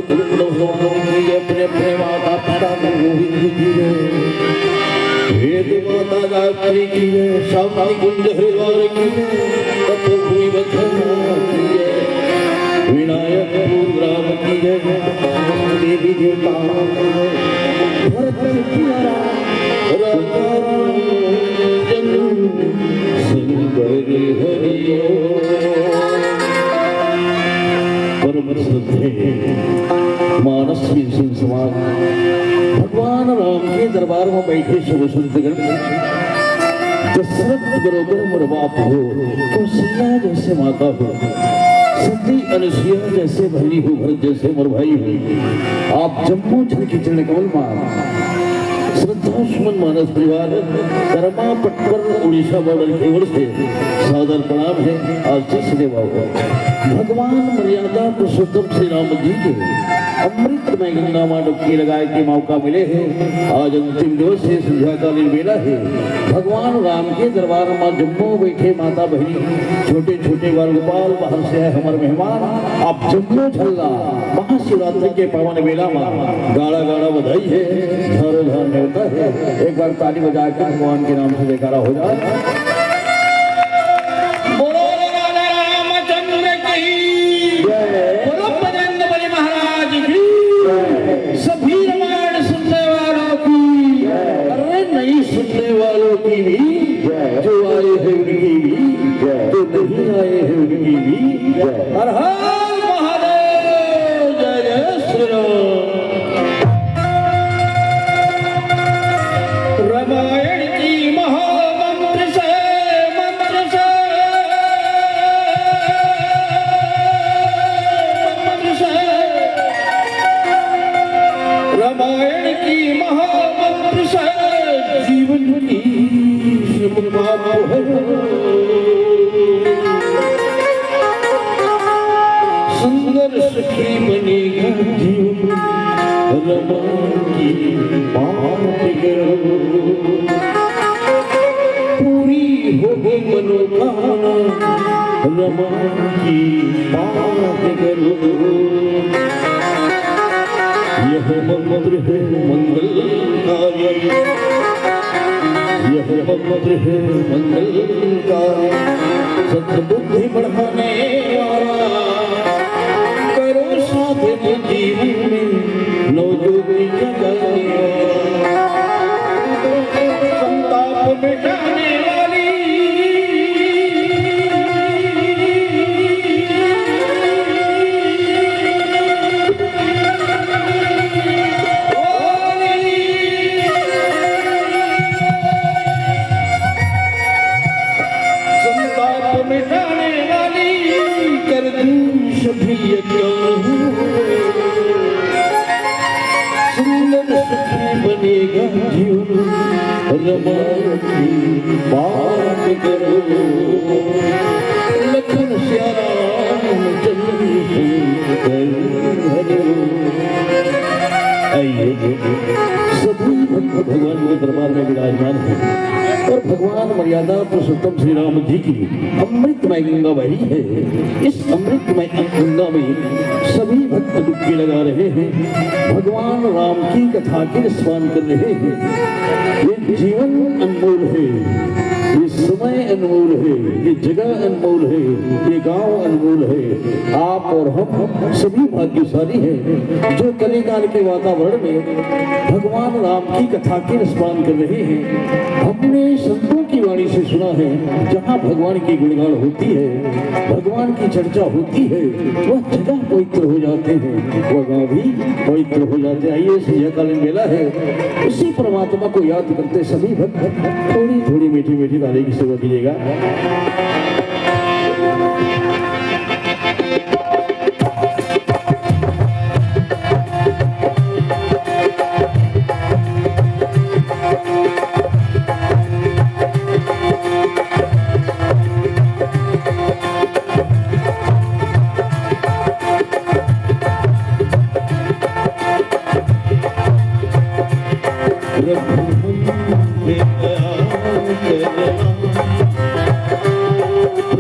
अपने अपने माता पिता गोविंद की वेद माता गायत्री की शांति कुंज हरिद्वार की तत्वभूमि बद्रीनाथ की विनायक ग्राम की देवी देवता भरत परम श्रद्धे मानस समाज भगवान राम के दरबार में बैठे शुभ संतगण दशरथ बरोबर मोर बाप हो, कौशल्या जैसे माता हो, सती अनुसुईया जैसे भाई हो, भरत जैसे मोर भाई हो। आप जम्मू जल की चरण कमल मां श्रद्धा सुमन मानस परिवार कर्मा पटपर उड़ीसा बॉर्डर की ओर से सादर प्रणाम है। आज से भगवान मर्यादा पुरुषोत्तम श्री राम जी के अमृत में गंगा मां डुबकी लगाए के मौका मिले हैं। आज अंतिम दिवस है, संध्याकालीन बेला है। भगवान राम के दरबार में जम्मू बैठे माता बहनी छोटे छोटे बाल गोपाल बाहर से है हमारे मेहमान। आप जम्मू झल्ला महाशिवरात्रि के पावन बेला में गाड़ा गाड़ा बधाई है, धारो धार न्योता है। एक बार ताली बजा के भगवान के नाम से जयकारा हो जाए। सभी रामायण सुनने वालों की, अरे नहीं सुनने वालों की भी, जो आए हैं उनकी भी, जो नहीं आए हैं उनकी भी। हर हर महादेव, जय जय श्री राम। रामायण की महामंत्र से रामायण की महामंत्र से जीवन की सुंदर सुखी बनेगा जीवन, रामायण की बात करो, पूरी होगी मनोकामना, रामायण की बात करो। यह मंत्र है मंगलकारी, यह मंत्र है मंगलकारी, सद्बुद्धि बढ़ाने वाला, करो साथ जीवन में नवजोगी जगाने वाला, संताप मिटाने वाली, मिटाने वाली, कर दूं सभी अज्ञान, सुंदर सुखी बनेगा जीवन, रामायण की बात करो। लखन श्याम चंद्र आइए सभी भक्त भगवान के दरबार में विराजमान है और भगवान मर्यादा पुरुषोत्तम श्री राम जी की अमृतमय गंगा बही है। इस अमृतमय गंगा में सभी भक्त डुबकी लगा रहे हैं, भगवान राम की कथा के स्मरण कर रहे हैं। ये जीवन अनमोल है, ये समय अनमोल है, ये जगह अनमोल है, ये गांव अनमोल है। आप और हम सभी भाग्यशाली हैं जो कलिकाल के वातावरण में भगवान राम की कथा के स्मरण कर रहे हैं। हमने संतों की वाणी से सुना है, जहाँ भगवान की गुणगान होती है, भगवान की चर्चा होती है, वह जगह पवित्र हो जाते हैं, वह गांव भी पवित्र हो जाते हैं। आइए संध्याकालीन मेला है, उसी परमात्मा को याद करते सभी भक्त थोड़ी थोड़ी मीठी मीठी ताली की सेवा कीजिएगा।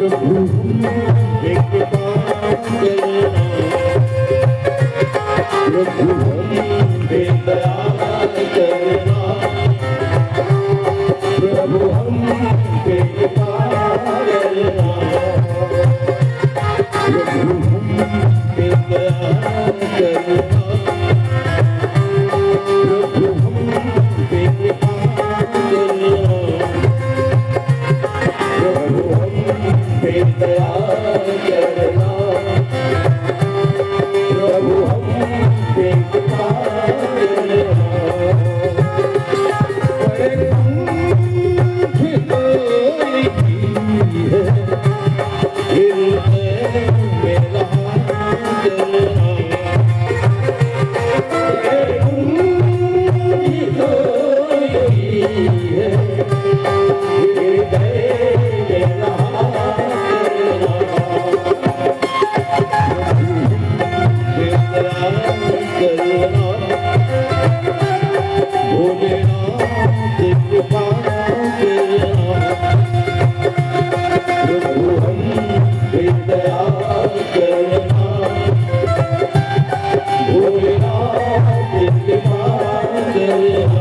प्रभु प्रभु हम पे दया करना, प्रभु हम पे कृपा करना, प्रभु हम पे दया करना, प्रभु हम पे कृपा करना, प्रभु हम पे दया करना, प्रभु हम पे कृपा करना। बड़े दुख कोई की है, हृदय मेरा जलना। बड़े दुख कोई की है, हृदय मेरा जलना। करना, भोलेनाथ कृपा करना, प्रभु हम पे दया करना, भोलेनाथ कृपा करना।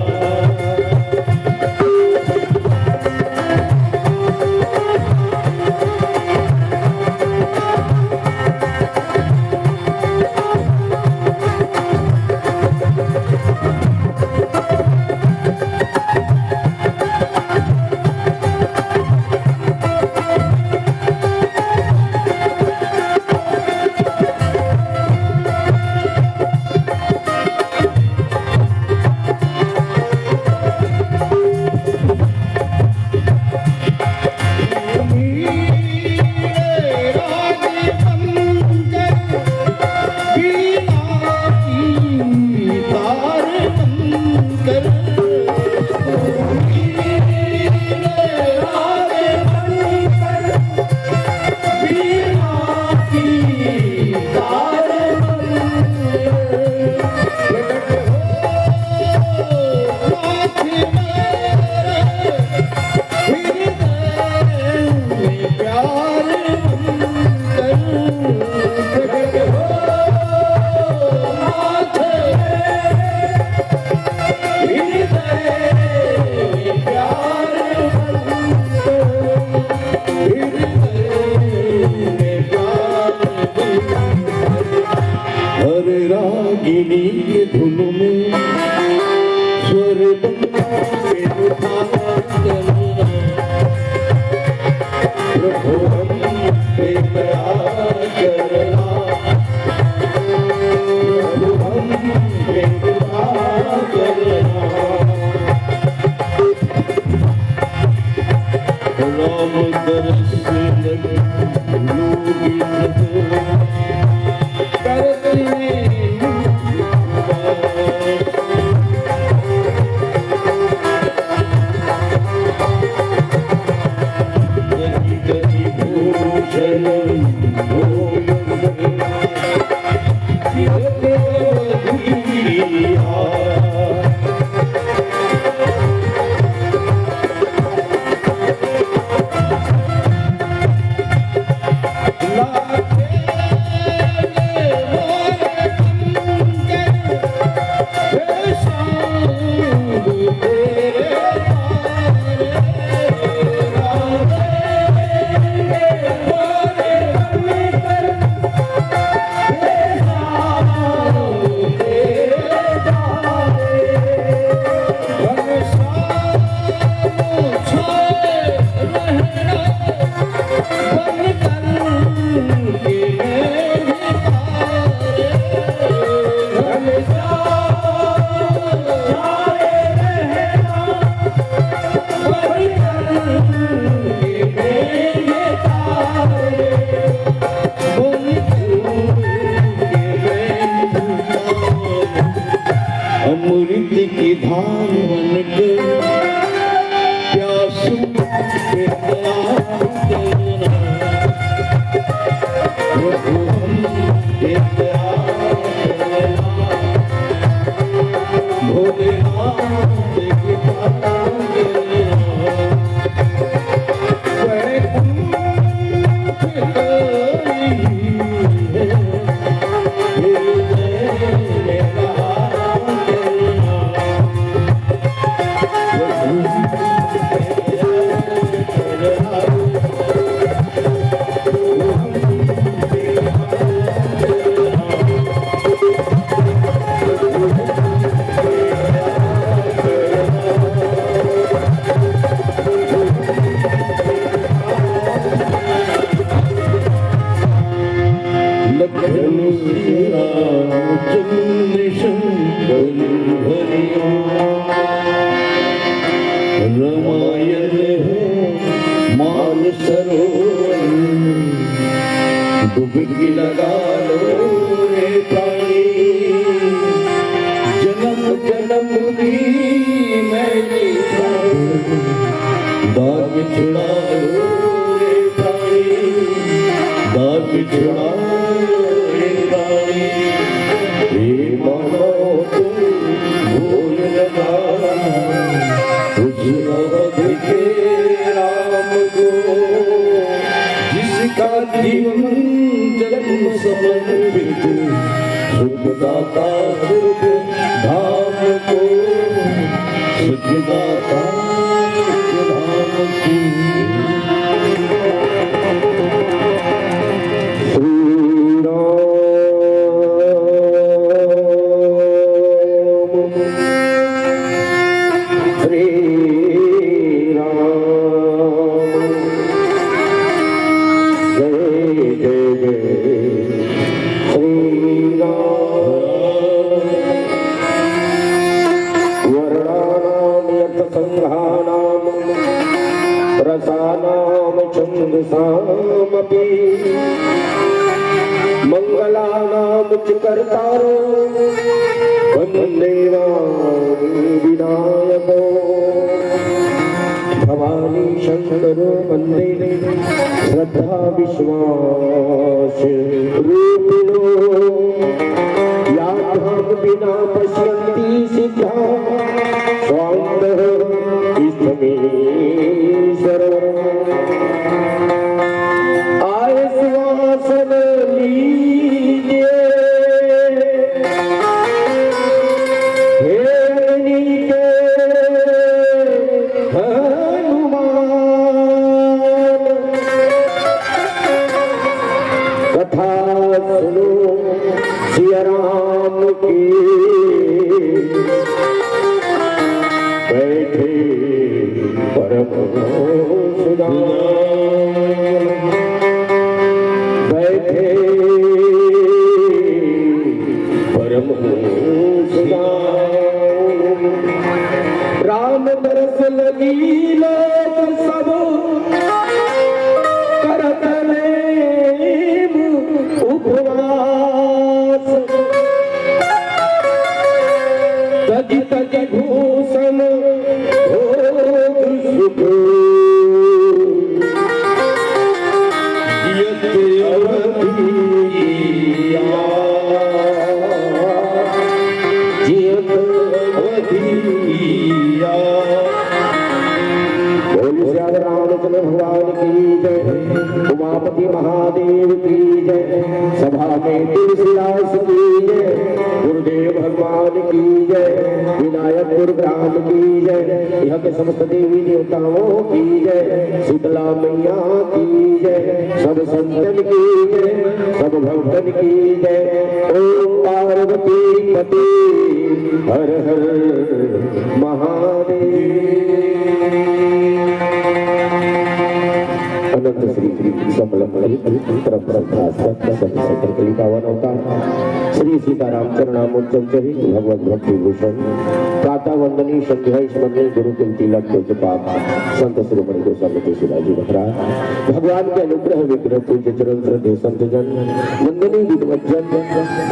रागिनी के धुन में स्वर के उठा करना, प्रभु हम पे दया करना, प्रभु हम पे कृपा करना। राम दरस लगे लोगी अमृत की धार बनके प्यासू के दया करना, प्रभु हम पे दया करना, भोलेनाथ कृपा करना। हृदय चंद्र शंकर हरिओम। रामायण है मान सरोवर, डुबकी लगा लो रे प्राणी, जन्म जन्म की मैंने दाग छुड़ा लो रे प्राणी, दाग छुड़ा लो रे प्राणी। हे मानो तुम भूल लगा उस अवध के राम को, जिसका जीवन जन्म समर्पित सुखदाता सुख धाम को, सुखदाता सुख धाम की। मंगलानाम च कर्तारो वंदे विनायको, भवानी शंकरो वंदे श्रद्धा विश्वास रूपिणो, याभ्याम बिना पश्यन्ति सिद्धा स्वान्तः इष्टमेश्वर। आए सुवासन लीजिए हे नीचे हनुमान, कथा सुनो सिया राम की, बैठे परम सुदाम, बैठे परम सुदाम। राम दरस लगी लोग सब करत लेम उपवास, तज तज भूषण भोग सुख, जियत अवधिया, जियत अवधिया। बोल श्री रामचंद्र भगवान की जय, उमापति महादेव की जय, सभा में तुलसीदास की जय, गुरुदेव भगवान की जय, विनायक गुरुग्राम की जय, यह के समस्त देवी देवताओं की जय, शीतला मैया की जय, सब संतन की जय, सब भक्तन की जय। ओम पार्वती पति हर हर महादेव। अनंत श्री पावन अवतार श्री सीताराम चरणामोच्चरी भगवत भक्ति भूषण प्रातः वंदनी संध्या स्मरणीय गुरुकुल तिलक पूज्यपाद संत शिरोमणि गोस्वामी तुलसीदास जी महाराज भगवान के अनुग्रह विग्रह पूज्य चरण श्रद्धेय संत जन वंदनी विद्वज्जन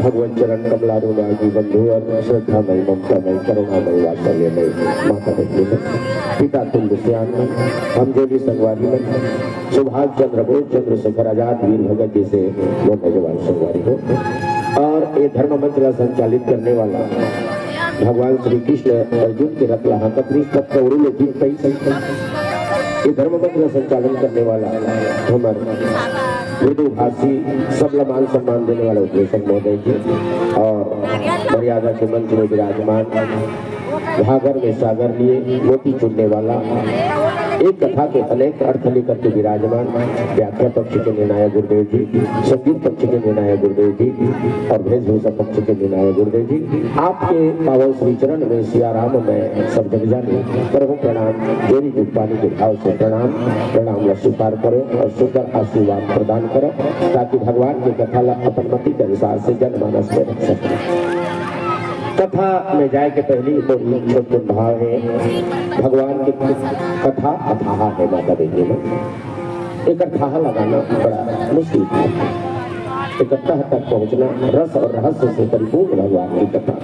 भगवत चरण कमलारुणागी बंधु और श्रद्धामय ममतामय करुणामय वात्सल्यमय माता बहनी पिता तुल्य श्याम हम जो भी संगवारी में सुभाष चंद्र बोस चंद्रशेखर आजाद वीर भगत जी से वो नौजवान संगवारी हो और ये धर्म मंचला संचालित करने वाला भगवान श्री कृष्ण अर्जुन के रत्ला कतरी तक कौरू में जीत कई सही ये धर्म मंचला संचालन करने वाला हमारे उर्दू भाषी सबला मान सम्मान देने वाला उपदेशक महोदय जी और मर्यादा के मंच में विराजमान घाघर में सागर लिए मोती चुनने वाला एक कथा के अनेक अर्थ लेकर के विराजमान व्याख्या पक्ष के निर्णायक गुरुदेव जी, संगीत पक्ष के निर्णायक गुरुदेव जी और वेशभूषा पक्ष के निर्णायक गुरुदेव जी, आपके पावन श्री चरण में सिया राम में सब जग जाने प्रभु प्रणाम जोरी दूध पानी के भाव से प्रणाम प्रणाम स्वीकार करो और सुंदर आशीर्वाद प्रदान करो ताकि भगवान की कथा अपन मति के अनुसार से जनमानस में रख सके। कथा में जाए के पहले तो छोटे भाव है भगवान की कथा अथाह है माता बहनी में एक अथाह लगाना बड़ा मुश्किल था एक तह तक पहुंचना रस और रहस्य से परिपूर्ण भगवान की कथा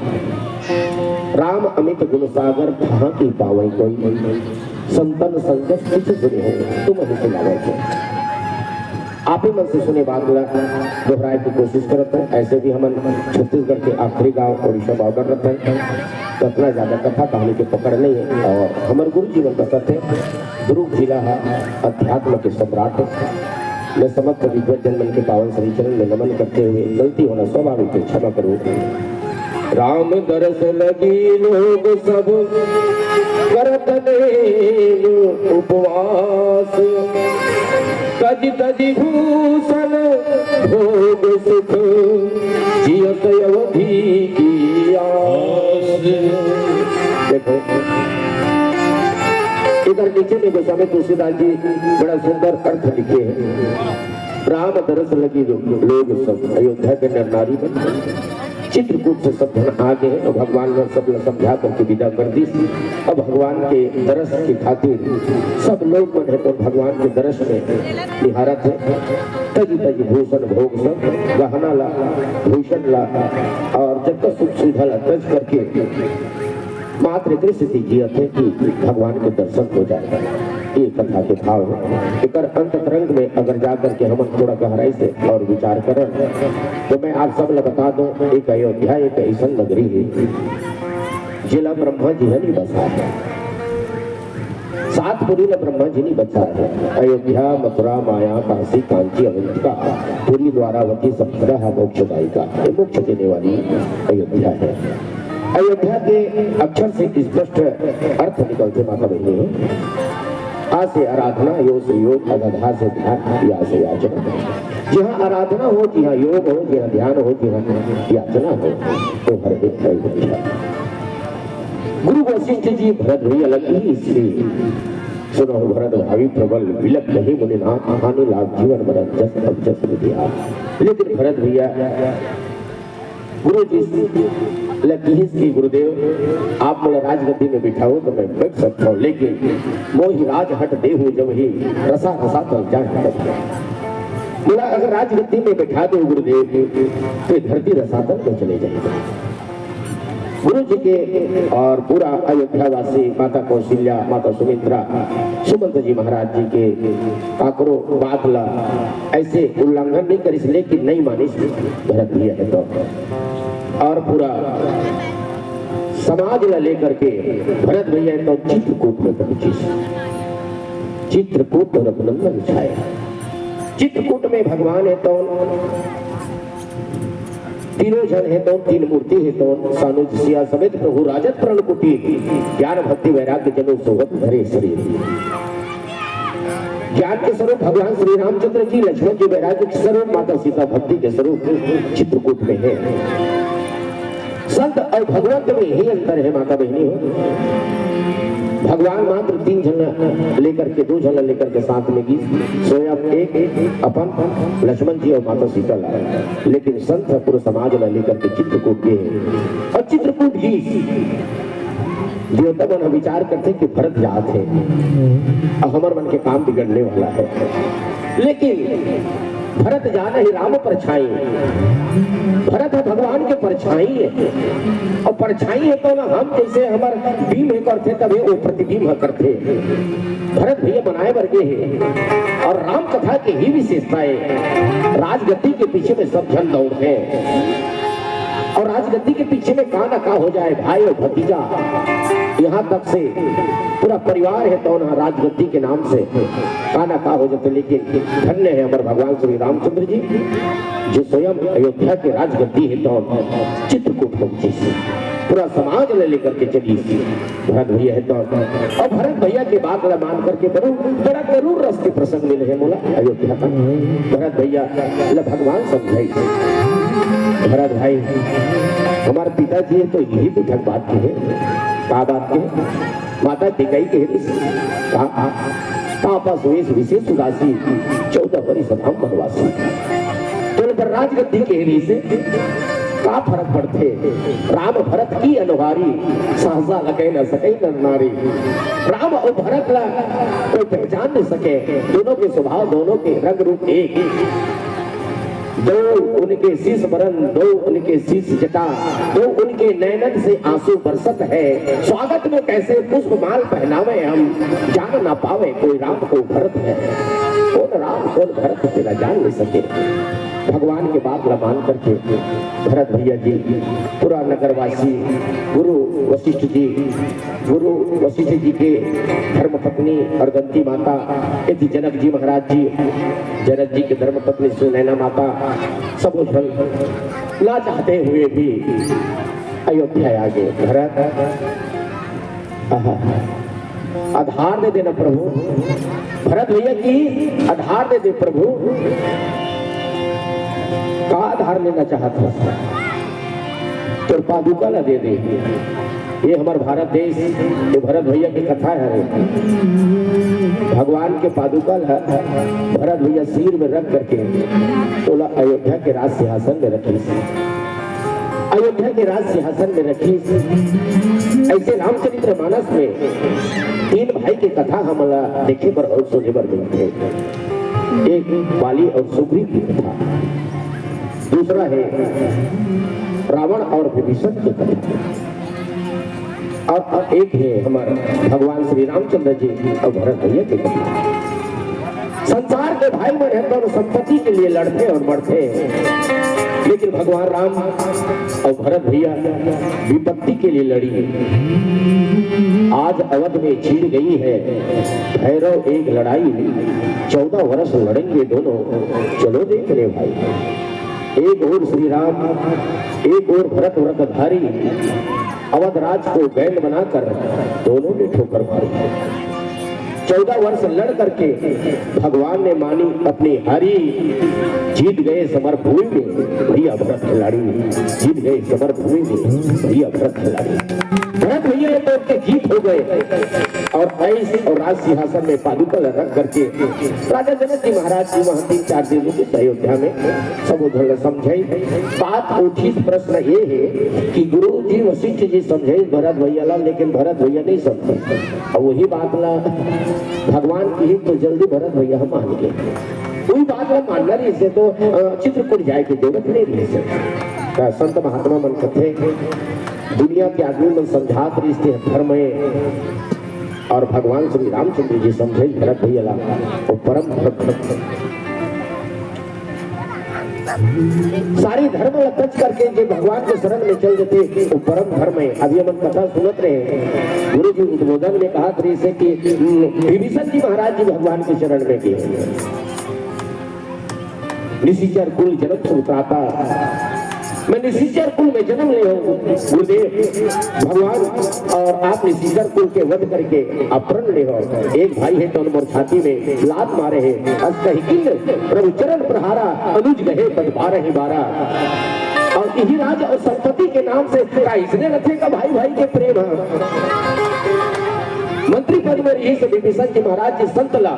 राम अमित गुण सागर कहाँ की पावई कोई संतन संगत किस सुने हो तुम ही सुनावे छो आप ही मन से सुने बात दोहराए की कोशिश करते हैं ऐसे भी हम छत्तीसगढ़ के आखिरी गांव उड़ीसा बॉर्डर रहते हैं तो इतना ज्यादा कथा कहानी के पकड़ नहीं है और हमारे गुरु जीवन बसत है दुर्ग जिला है अध्यात्म के सम्राट मैं समस्त विद्वत जन्मन के पावन श्री चरण में नमन करते हुए गलती होना स्वाभाविक है क्षमा करो राम दरस लगी लोग सब करत उपवास तज तज भूषण भोग सुख जियत अवधि की आस। देखो इधर नीचे में गोस्वामी तुलसीदास जी बड़ा सुंदर अर्थ लिखे हैं राम दरस लगी लोग सब अयोध्या के नर नारी बन चित्रकूट से सब धन आ गए और भगवान ने सब समझा करके विदा कर दी अब भगवान के दरस की खातिर सब लोग मन है तो भगवान के दरस में निहारत है तज तज भूषण भोग सब गहना ला भूषण ला और जब तक सुख सुविधा ला तज करके मात्र दृष्टि जियत है कि भगवान के दर्शन हो जाएगा ये कथा के भाव है एक अंत तरंग में अगर जाकर के हम थोड़ा गहराई से और विचार करें तो मैं आप सब बता दूं एक अयोध्या एक ऐसा नगरी है जिला ब्रह्मा जी ने बसा है सात पुरी में ब्रह्मा जी ने बचा है अयोध्या मथुरा माया काशी कांची अवंतिका पुरी द्वारावती सप्तरा मोक्षदायिका मोक्ष देने वाली अयोध्या है अयोध्या के अक्षर से स्पष्ट अर्थ निकलते माता बहनी आ से आराधना यो से योग अगधा से ध्यान या से याचना जहाँ आराधना हो जहाँ योग हो जहाँ ध्यान हो जहाँ याचना हो तो हर एक अयोध्या गुरु वशिष्ठ जी भरत भैया लगी इसलिए सुनो भरत भावी प्रबल विलक नहीं मुनि नाम हानि लाभ जीवन भरत जस अब जस विद्या लेकिन भरत भैया गुरु जी की गुरुदेव आप मुझे राजगद्दी में बिठाओ तो मैं बैठ सकता हूँ लेकिन मोहि राज हट दे हो जब ही रसा रसा कर जाए बोला अगर राजगद्दी में बैठा दो गुरुदेव तो धरती रसातल में चले जाएगा गुरु जी के और पूरा अयोध्यावासी माता कौशल्या माता सुमित्रा सुमंत जी महाराज जी के काकरो बात ला ऐसे उल्लंघन नहीं करी लेकिन नहीं मानी भरत भैया है तो और पूरा समाज ला लेकर के भरत भैया तो चित्रकूट में पहुंची चित्रकूट रघुनंदन छाया चित्रकूट में भगवान है तो तीनों जन है तो तीन मूर्ति है तो सानुज सिया समेत प्रभु राजत प्रण कुटी ज्ञान भक्ति वैराग्य जनो सोहत धरे शरीर ज्ञान के स्वरूप भगवान श्री रामचंद्र जी लक्ष्मण जी वैराग्य के स्वरूप माता सीता भक्ति के स्वरूप चित्रकूट में है संत और भगवंत में यही अंतर है माता बहनी भगवान मात्र तीन जन लेकर के दो जन लेकर के साथ में गई स्वयं एक अपन लक्ष्मण जी और माता सीता लाए लेकिन संत पूरे समाज ला लेकर के चित्रकूट गए और चित्रकूट ही देवता मन विचार करते कि भरत जात है और हमारे मन के काम बिगड़ने वाला है लेकिन भरत जाना ही राम परछाई भरत है भगवान के परछाई है और परछाई है तो ना हम जैसे हमारे बीम है करते तभी वो प्रतिबिंब करते भरत भैया बनाए वर्गे है और राम कथा की ही विशेषताएं राजगद्दी के पीछे में सब जन दौड़ते हैं और राजगद्दी के पीछे में कहा ना कहा हो जाए भाई और भतीजा यहाँ तक से पूरा परिवार है तो ना राजगद्दी के नाम से कहा ना कहा हो जाते लेकिन धन्य है हमारे भगवान श्री रामचंद्र जी जो स्वयं अयोध्या के राजगद्दी है तो चित्रकूट पहुंची पूरा समाज ले लेकर के चली भरत भैया है तो और भरत भैया की बात ला मान करके बड़ा जरूर रस के प्रसंग मिले है बोला अयोध्या का भरत भैया भगवान समझाई भरत भाई हमारे पिताजी है तो यही बुझक बात की है का बात के माता टिकाई के पापा सुरेश विशेष उदासी 14 वर्ष हम बनवासी तो राजगद्दी के से का फर्क पड़ते राम भरत की अनुहारी सहजा लगे न सके नर नारी। राम और भरत ला कोई पहचान नहीं सके, दोनों के स्वभाव दोनों के रंग रूप एक, दो उनके शीश बरन, दो उनके शीश जटा, दो उनके नैनन से आंसू बरसत है। स्वागत में कैसे पुष्प माल पहनावे हम, जान ना पावे कोई राम को भरत है। कौन राम कौन भरत तेरा जान नहीं सके। भगवान के बात न मान करके भरत भैया जी, पूरा नगरवासी, गुरु वशिष्ठ जी के धर्मपत्नी और गंती माता यदि जनक जी महाराज जी, जनक जी के धर्मपत्नी सुनैना माता सब ना चाहते हुए भी अयोध्या आ गए। भरत आधार दे देना प्रभु, भरत भैया की आधार दे दे प्रभु। का आधार लेना चाहता तो पादुका ला दे दे। ये हमारे भारत देश, ये भरत भैया की कथा है। भगवान के पादुका भरत भैया सिर में रख करके तोला अयोध्या के राज सिंहासन में रखी, अयोध्या के राज सिंहासन में रखी। ऐसे रामचरित्र मानस में 3 भाई की कथा हम देखे पर और सुने पर मिलते। एक बाली और सुग्रीव की कथा, दूसरा है रावण और विभीषण की कथा, और एक है हमारे भगवान श्री रामचंद्र जी और भरत भैया की कथा। संसार के भाई में रहते और संपत्ति के लिए लड़ते और बढ़ते, लेकिन भगवान राम और भरत भैया विपत्ति के लिए लड़ी। आज अवध में छिड़ गई है भैरव एक लड़ाई, 14 वर्ष लड़ेंगे दोनों, चलो देख रहे भाई। एक और श्री राम, एक और भरत व्रतधारी, अवध राज को बैल बनाकर दोनों ने ठोकर मारी। 14 वर्ष लड़ करके भगवान ने मानी अपनी हारी, जीत गए समर भूमि में भैया भरत खिलाड़ी, जीत गए समर भूमि में भैया भरत खिलाड़ी। भरत भैया तो के जीत हो गए और ऐसे और राज सिंहासन में पादुका रख करके राजा जनक जी महाराज जी वहां 3-4 दिन रुके अयोध्या में। सब उधर समझाई बात उठी। प्रश्न ये है कि गुरु जी वशिष्ठ जी समझे भरत भैया ला, लेकिन भरत भैया नहीं समझे। और वही बात ला भगवान की ही तो जल्दी भरत भैया हम मान गए। कोई बात ला मानना रही से तो चित्रकूट जाए की जरूरत नहीं रही से। संत महात्मा मन कथे दुनिया के आदमी मन समझात रिश्ते धर्म में, और भगवान श्री रामचंद्र जी समझे भरत भैया ला वो परम भक्त। सारी धर्म टच करके जो भगवान के शरण में चल जाते वो परम धर्म है। अभी हम कथा सुनत रहे, गुरु जी उद्बोधन में कहा से कि विभीषण जी महाराज जी भगवान के शरण में गए। निशिचर कुल जन्म सुत्राता, मैं निशिचर कुल में जन्म ले हूँ गुरुदेव भगवान, और आप निशिचर कुल के वध करके अपहरण ले हो। एक भाई है तो मोर छाती में लात मारे है, प्रभु चरण प्रहारा, अनुज गहे पद 12 और यही राज और संपत्ति के नाम से इसने रखेगा भाई भाई के प्रेम। मंत्री पद में रही से विभीषण जी महाराज जी संत ला,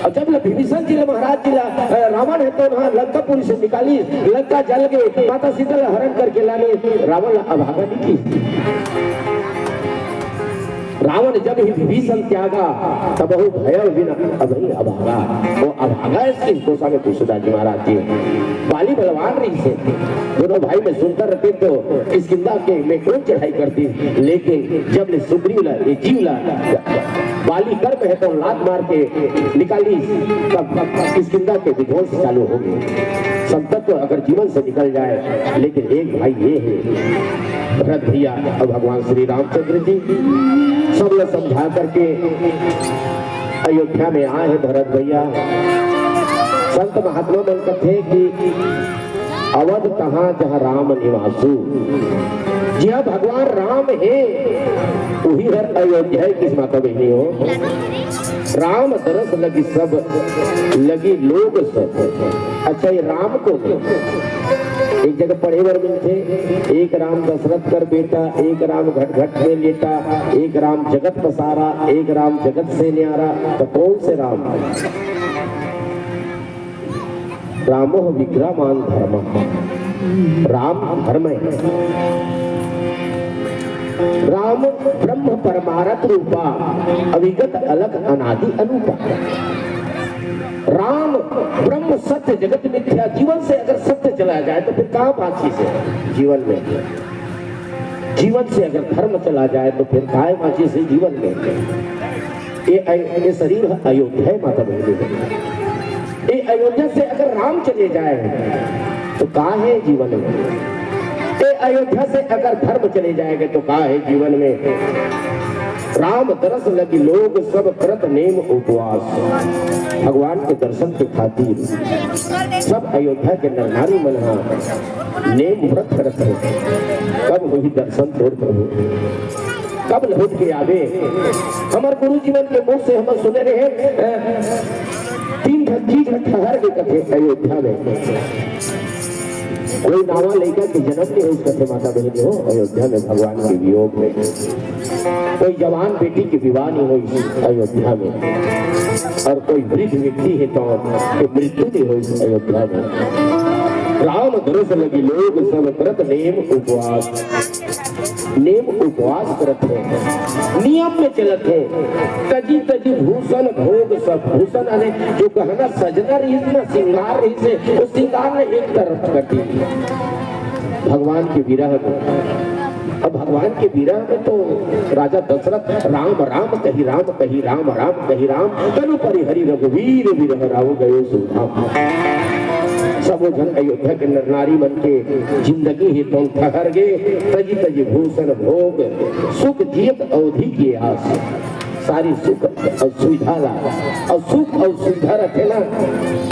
और जब विभीषण जी महाराज जी ला रावण है तो वहां लंकापुरी से निकाली, लंका जल गए, माता सीता हरण करके लाने रावण अभागा नहीं की। रावण जब ही विभीषण त्यागा तब वो भय बिना अभी अभागा, वो अभागा इसकी कोसा में तुलसीदास जी महाराज जी बाली बलवान रही से दोनों भाई में सुनकर रहते तो इस किंदा के में कौन चढ़ाई करती, लेकिन जब ने सुग्रीव ला ये जीव ला बाली कर्म है तो लात मार के निकाली, तब इस किंदा के विध्वंस चालू हो गए। संपत्ति तो अगर जीवन से निकल जाए, लेकिन एक भाई ये है भरत भैया और भगवान श्री रामचंद्र जी सब लोग समझा करके अयोध्या में आए हैं भरत भैया। संत महात्मा मन कथे कि अवध कहाँ जहाँ राम निवासु, जहाँ भगवान राम है वही हर अयोध्या किस माता बहनी हो। राम दरस लगी सब लगी लोग सब। अच्छा ये राम को एक जगह पढ़े बर मिलते, एक राम दशरथ कर बेटा, एक राम घट घट में लेटा, एक राम जगत पसारा, एक राम जगत से न्यारा। तो कौन से राम? रामो विग्रहमान धर्म, राम धर्म है। राम ब्रह्म परमारथ रूपा, अविगत अलग अनादि अनूपा। राम ब्रह्म सत्य जगत मिथ्या। जीवन से अगर सत्य चला जाए तो फिर कहां बाकी से जीवन में। जीवन से अगर धर्म चला जाए तो फिर कहां बाकी से जीवन में। ये शरीर अयोध्या है माता बहनी। ये अयोध्या से अगर राम चले जाए तो कहां है जीवन में। ये अयोध्या से अगर धर्म चले जाएंगे तो कहां है जीवन में। राम दरस लगी लोग सब करत नेम उपवास। भगवान के दर्शन के खातिर सब अयोध्या के नर नारी मना नेम व्रत करत है। कब वही दर्शन तोड़ प्रभु, कब लौट के आवे। हमारे गुरु जीवन के मुख से हम सुने रहे 3 चीज ठहर के कथे अयोध्या में। कोई नावा लेकर के जन्म नहीं हो सकते माता बहन हो अयोध्या में भगवान के वियोग में। कोई जवान बेटी की विवाह नहीं हुई अयोध्या में, और कोई वृद्ध व्यक्ति है तो मृत्यु नहीं हुई अयोध्या में। राम दरस लगी लोग सब करत नेम उपवास। नेम उपवास करत है, नियम में चलत है। तजी तजी भूषण भोग सब। भूषण अने जो गहना सजना रही ना श्रृंगार रही से वो श्रृंगार ने एक तरफ कर दी भगवान के विरह में। अब भगवान के विरह में तो राजा दशरथ राम राम कही राम कही राम राम कही राम तनु परिहरि रघुवीर विरह राव गयो सुधाम। सब जन अयोध्या के नर नारी बन के जिंदगी ही तो ठहर गए। तजी तजी भूषण भोग सुख जियत अवधि की आस। सारी सुख और सुविधा ला और सुख और सुविधा रखे ना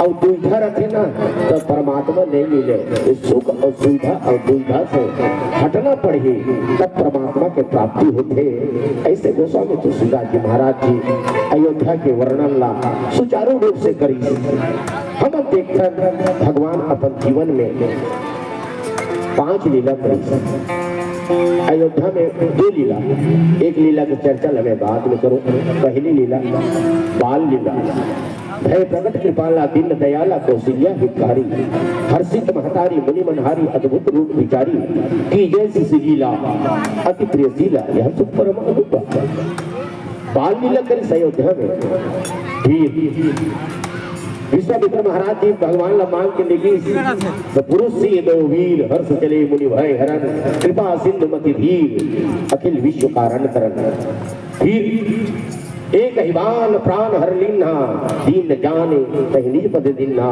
और दुविधा रखे ना तो परमात्मा नहीं मिले। सुख और सुविधा और दुविधा से हटना पड़े तब परमात्मा के प्राप्ति होते। ऐसे गोस्वामी तुलसीदास जी महाराज जी अयोध्या के वर्णन ला सुचारू रूप से करी। हम देखकर भगवान अपन जीवन में 5 लीला करी। अयोध्या में 2 लीला, एक लीला की चर्चा लगे बाद में करो। पहली लीला बाल लीला। भय प्रकट कृपाला दीन दयाला कौशल्या हितकारी। हर्षित महतारी मुनि मनहारी अद्भुत रूप विचारी। की जैसी सिलीला अति प्रियशीला यह सुख परम अनुपा। बाल लीला करी अयोध्या में। विश्वामित्र महाराज जी भगवान ला मांग के लगी तो पुरुष सी दो वीर हर्ष चले मुनि भय हरण कृपा सिंधु मति धीर अखिल विश्व कारण करण। फिर एक हिबान प्राण हर लीना दीन जाने कहीं निज पद दीना।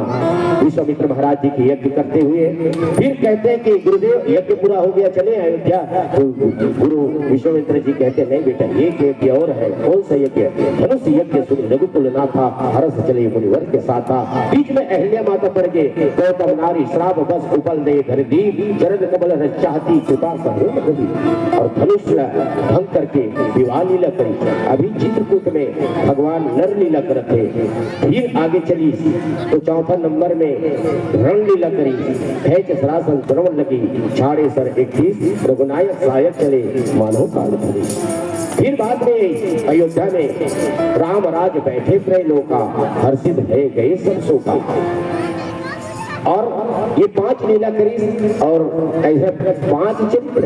विश्वामित्र महाराज जी की यज्ञ करते हुए फिर कहते हैं कि गुरुदेव यज्ञ पूरा हो गया चले अयोध्या। तो गुरु विश्वामित्र जी कहते नहीं बेटा एक यज्ञ और है। कौन सा यज्ञ। धनुष यज्ञ सुन रघुकुल नाथा हरस चले मुनिवर के साथा। बीच में अहिल्या माता पर गए गौतम नारी श्राप बस उपल दे धर दीप चरण कमल रच चाहती कृपा सहयोग करी। और धनुष भंग करके विवाह लीला करी। अभी चित्रकूट में भगवान नर लीला करते। फिर आगे चली तो 4 नंबर में रण लीला करी। भय सरासन श्रवण लगी छाड़े सर 31 रघुनायक सहायक चले मानव काल धरे। फिर बाद में अयोध्या में राम राज बैठे त्रैलोका हर्षित भय गए सब शोका। और ये 5 लीला करी और ऐसे 5 चरित्र।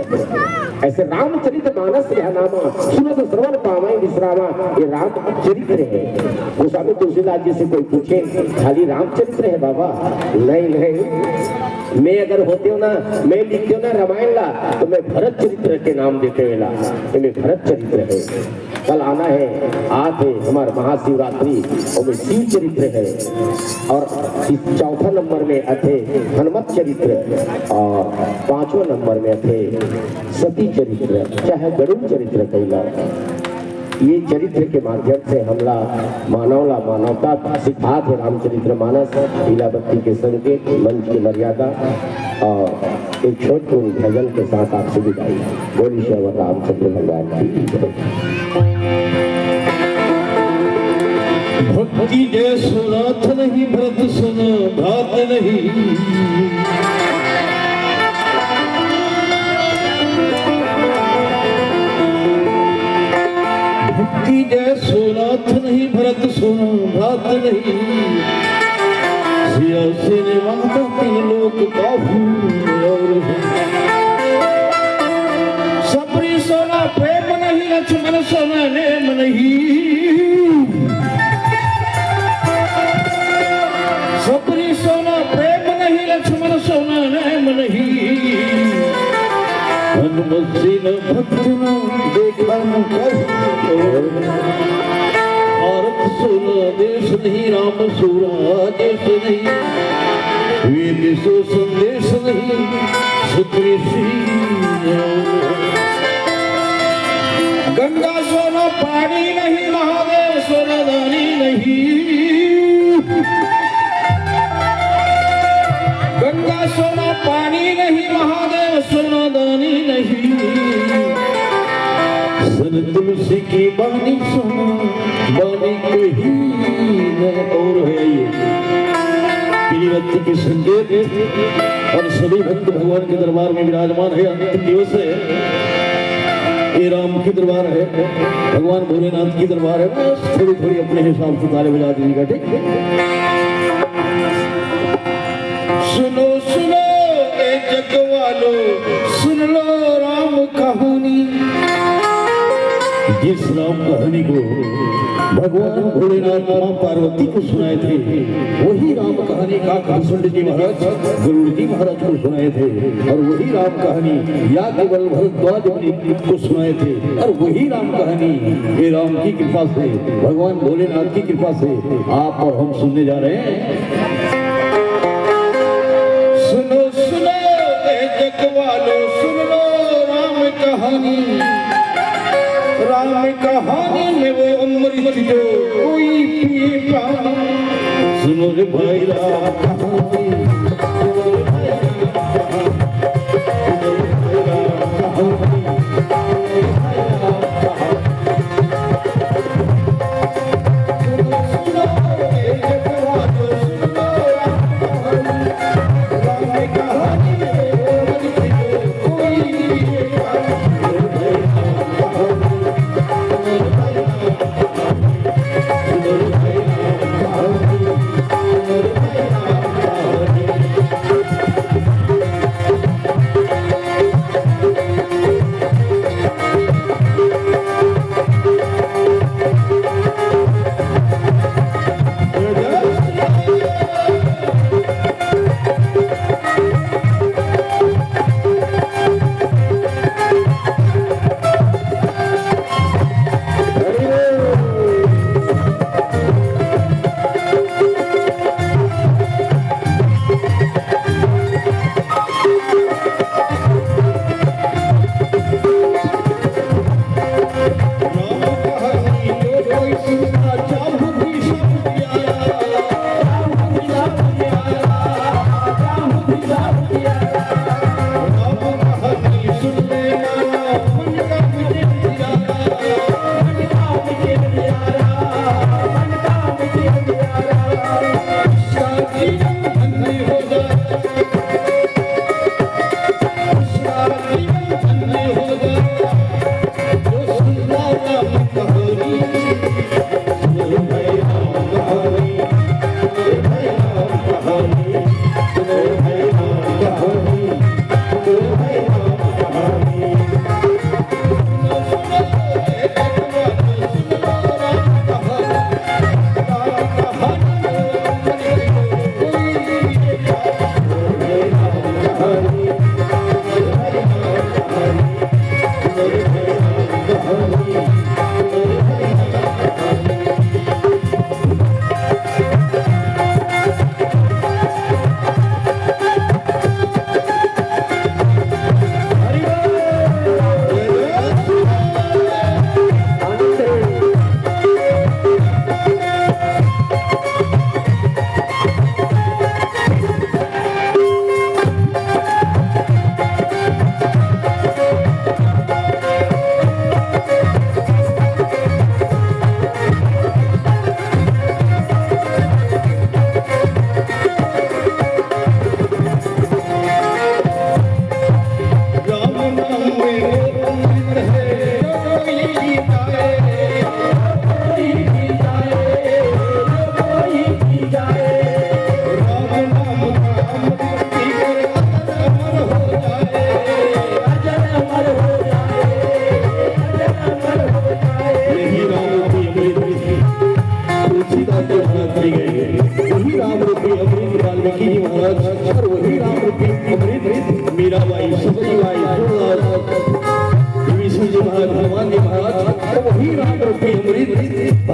ऐसे रामचरित मानस यह नामा सुनत श्रवण पावै विश्रामा। ये राम चरित्र है। गोस्वामी तुलसीदास जी से कोई पूछे खाली रामचरित्र है बाबा। नहीं नहीं, मैं अगर होते हो ना मैं लिखते हो ना रामायण ला तो मैं भरत चरित्र के नाम देते वेला मैं भरत चरित्र है। कल आना है आज है हमारा महाशिवरात्रि और में शिव चरित्र है। और 4 नंबर में अथे हनुमत चरित्र और 5वें नंबर में थे सती चरित्र चाहे गरुड़ चरित्र कैला। ये चरित्र के माध्यम से हमला मानवता सिखात है। रामचरित्र मानस लीलावती के संकेत मंच की मर्यादा और एक छोटे भजन के साथ आपसे विदाई। बोली श्री रामचंद्र भगवान की। भक्ति जय सुनाथ नहीं भरत सुनो भात नहीं। भक्ति जय सुनाथ नहीं भरत सुनो भात नहीं। सिया सिनेमा लोक का भूल सोना प्रेम नहीं, लक्ष्मण सोना नेम नहीं। सबरी सोना प्रेम नहीं, लक्ष्मण सोना नेम नहीं। हनुमत जी न भक्त न देखा न कभी, भारत सोना देश नहीं, राम सूरा देश नहीं। वेद सो संदेश नहीं, सुत्री गंगा सोना पानी नहीं, महादेव सोना दानी नहीं। गंगा सोना पानी नहीं, महादेव सोना दानी नहीं। सन तुलसी की बानी सोना, बानी कोई न और है ये। भक्ति के संकेत और सभी भक्त भगवान के दरबार में विराजमान है। अंतिम दिवस है, ये राम की दरबार है, भगवान भोलेनाथ की दरबार है। बस थोड़ी थोड़ी अपने हिसाब से ताले बजा दीजिएगा, ठीक है। सुनो सुनो ए जग वालो, सुन लो राम कहानी। जिस राम कहानी को भगवान भोलेनाथ मां पार्वती को सुनाए थे, वही राम कहानी का कंसुंड जी महाराज गरुड़ जी महाराज को सुनाए थे, और वही राम कहानी याज्ञवल्क्य भरद्वाज मुनि को सुनाए थे, और वही राम कहानी ये राम की कृपा से, भगवान भोलेनाथ की कृपा से आप और हम सुनने जा रहे हैं। सुनो सुनो ए जग वालो, सुन लो राम कहानी। राम कहानी में वो अमृत जो कोई पिए पानी। सुनो रे भाई राम कहानी, सुनो रे भाई राम कहानी।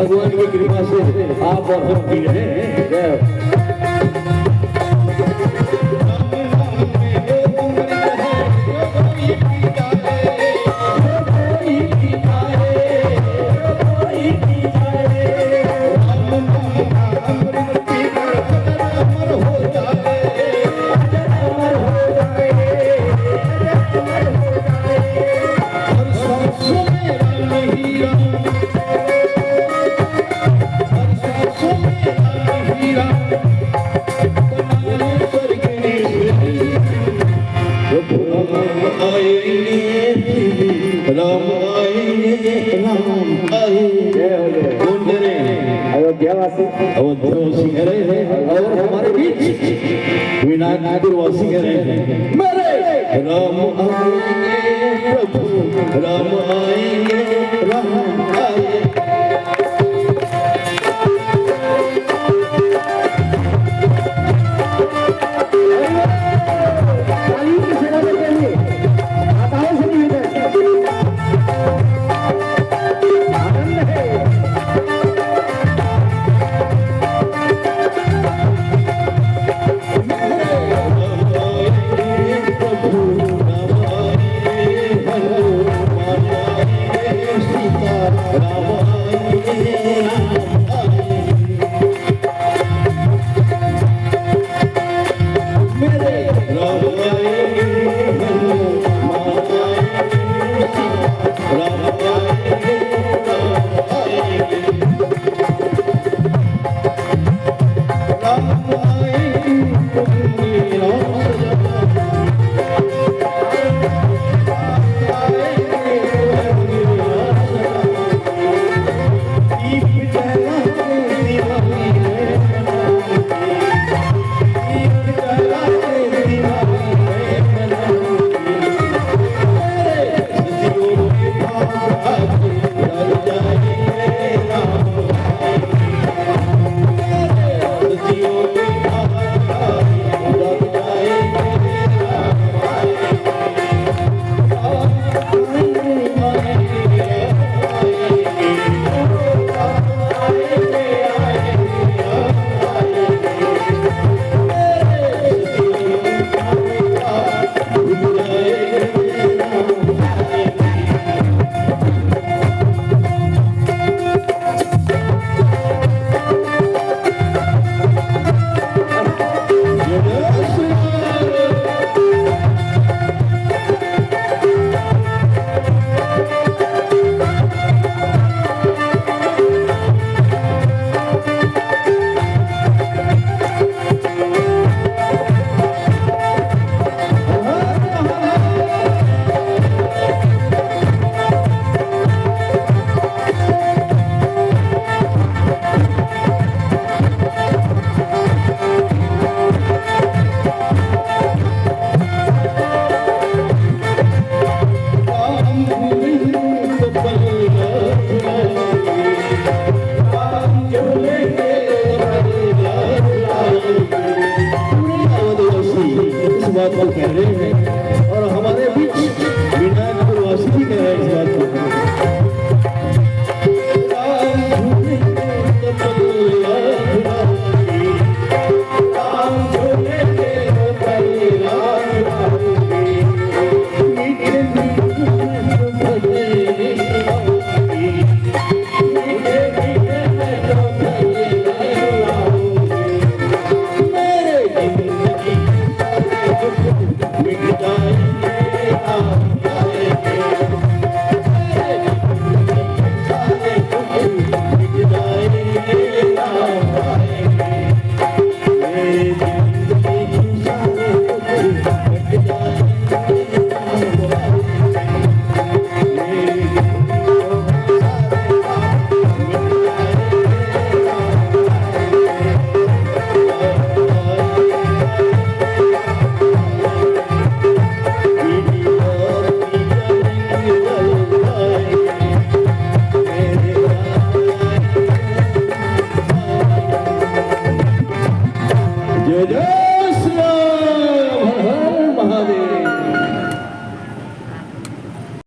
भगवान की कृपा से आप और हम जी रहे हैं। जय हो। राम आएंगे, राम आएंगे। जय हो जय हो। कौन कह रहे हैं? अयोध्यावासी अयोध्यावासी कह रहे हैं और हमारे बीच विनायकपुरवासी कह रहे हैं मेरे राम आएंगे,